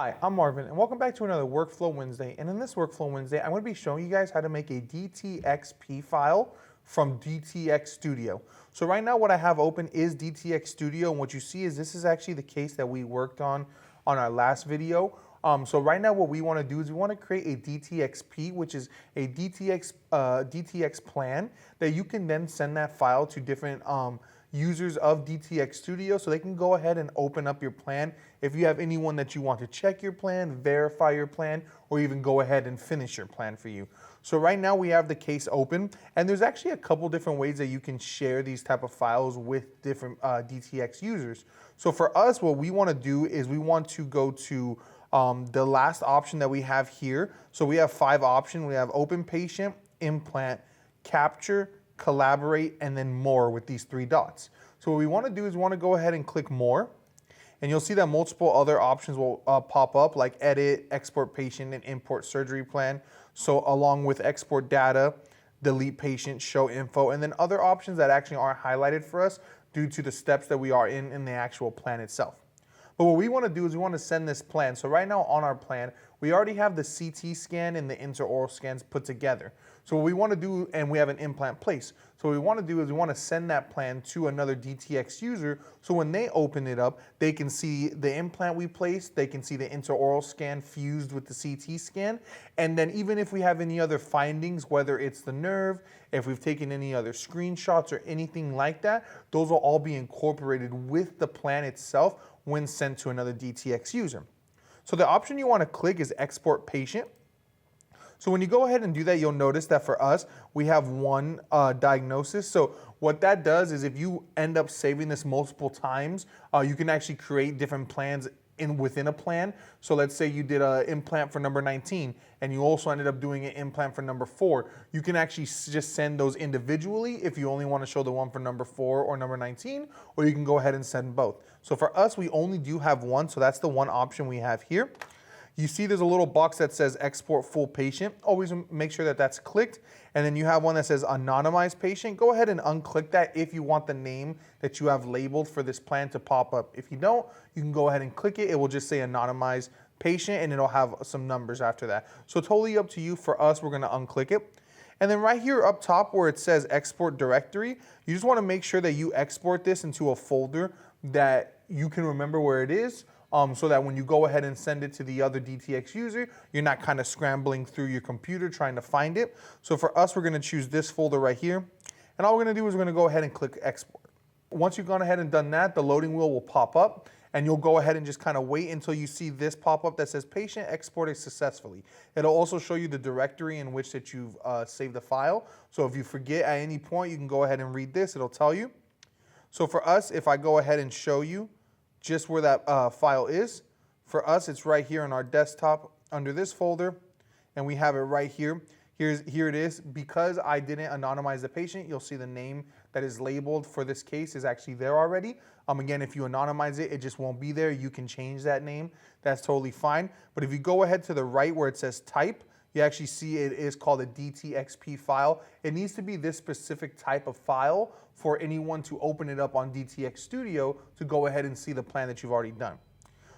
Hi, I'm Marvin, and welcome back to another Workflow Wednesday. And in this Workflow Wednesday, I'm going to be showing you guys how to make a DTXP file from DTX Studio. So right now what I have open is DTX Studio, and what you see is this is actually the case that we worked on our last video. So right now what we want to do is we want to create a DTXP, which is a DTX plan that you can then send that file to different users of DTX Studio so they can go ahead and open up your plan if you have anyone that you want to check your plan, verify your plan, or even go ahead and finish your plan for you. So right now we have the case open, and there's actually a couple different ways that you can share these type of files with different DTX users. So for us, what we want to do is we want to go to the last option that we have here. So we have 5 options. We have open patient, implant, capture, collaborate, and then more with these 3 dots. So what we want to do is we want to go ahead and click more, and you'll see that multiple other options will pop up, like edit, export patient, and import surgery plan. So along with export data, delete patient, show info, and then other options that actually aren't highlighted for us due to the steps that we are in the actual plan itself. But what we want to do is we want to send this plan. So right now on our plan, we already have the CT scan and the intraoral scans put together. So what we want to do, and we have an implant placed. So what we want to do is we want to send that plan to another DTX user, so when they open it up, they can see the implant we placed, they can see the intraoral scan fused with the CT scan, and then even if we have any other findings, whether it's the nerve, if we've taken any other screenshots or anything like that, those will all be incorporated with the plan itself when sent to another DTX user. So the option you want to click is export patient. So when you go ahead and do that, you'll notice that for us, we have one diagnosis. So what that does is if you end up saving this multiple times, you can actually create different plans within a plan. So let's say you did an implant for number 19 and you also ended up doing an implant for number 4. You can actually just send those individually if you only want to show the one for number 4 or number 19, or you can go ahead and send both. So for us, we only do have one, so that's the one option we have here. You see there's a little box that says export full patient. Always make sure that that's clicked. And then you have one that says anonymized patient. Go ahead and unclick that if you want the name that you have labeled for this plan to pop up. If you don't, you can go ahead and click it. It will just say anonymized patient and it'll have some numbers after that. So totally up to you. For us, we're gonna unclick it. And then right here up top where it says export directory, you just wanna make sure that you export this into a folder that you can remember where it is. So that when you go ahead and send it to the other DTX user, you're not kind of scrambling through your computer trying to find it. So for us, we're gonna choose this folder right here. And all we're gonna do is we're gonna go ahead and click export. Once you've gone ahead and done that, the loading wheel will pop up and you'll go ahead and just kind of wait until you see this pop up that says patient exported successfully. It'll also show you the directory in which that you've saved the file. So if you forget at any point, you can go ahead and read this, it'll tell you. So for us, if I go ahead and show you just where that file is. For us, it's right here on our desktop under this folder, and we have it right here. Here it is. Because I didn't anonymize the patient, you'll see the name that is labeled for this case is actually there already. Again, if you anonymize it, it just won't be there. You can change that name. That's totally fine. But if you go ahead to the right where it says type, you actually see it is called a DTXP file. It needs to be this specific type of file for anyone to open it up on DTX Studio to go ahead and see the plan that you've already done.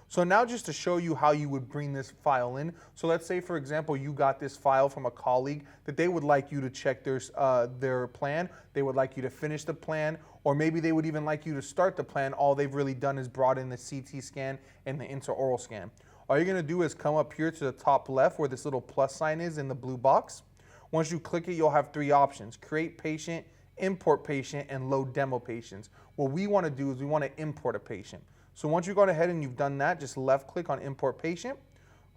So now just to show you how you would bring this file in. So let's say, for example, you got this file from a colleague that they would like you to check their plan. They would like you to finish the plan, or maybe they would even like you to start the plan. All they've really done is brought in the CT scan and the intraoral scan. All you're gonna do is come up here to the top left where this little plus sign is in the blue box. Once you click it, you'll have 3 options: create patient, import patient, and load demo patients. What we wanna do is we wanna import a patient. So once you've gone ahead and you've done that, just left click on import patient.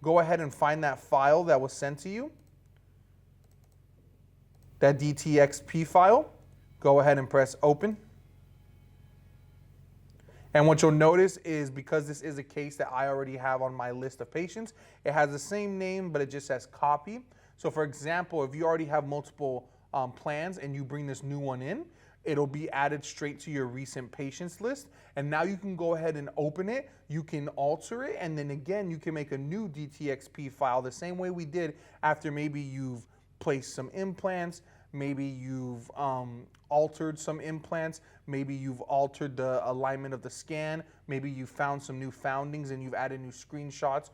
Go ahead and find that file that was sent to you, that DTXP file. Go ahead and press open. And what you'll notice is because this is a case that I already have on my list of patients, it has the same name, but it just says copy. So for example, if you already have multiple plans and you bring this new one in, it'll be added straight to your recent patients list. And now you can go ahead and open it, you can alter it, and then again, you can make a new DTXP file the same way we did after maybe you've placed some implants, maybe you've altered some implants, maybe you've altered the alignment of the scan, maybe you found some new foundings and you've added new screenshots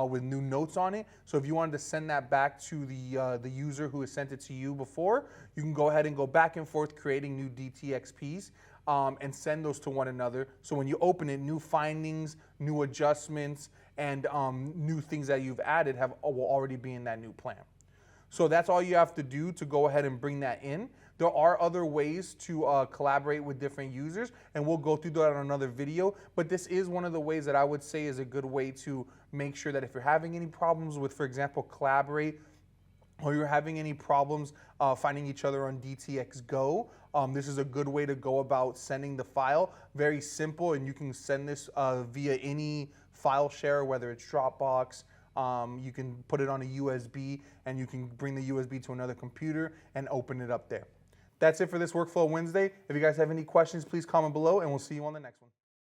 with new notes on it. So if you wanted to send that back to the user who has sent it to you before, you can go ahead and go back and forth creating new DTXPs and send those to one another. So when you open it, new findings, new adjustments, and new things that you've added will already be in that new plan. So that's all you have to do to go ahead and bring that in. There are other ways to collaborate with different users, and we'll go through that on another video, but this is one of the ways that I would say is a good way to make sure that if you're having any problems with, for example, Collaborate, or you're having any problems finding each other on DTX Go, this is a good way to go about sending the file. Very simple, and you can send this via any file share, whether it's Dropbox. You can put it on a USB, and you can bring the USB to another computer and open it up there. That's it for this Workflow Wednesday. If you guys have any questions, please comment below, and we'll see you on the next one.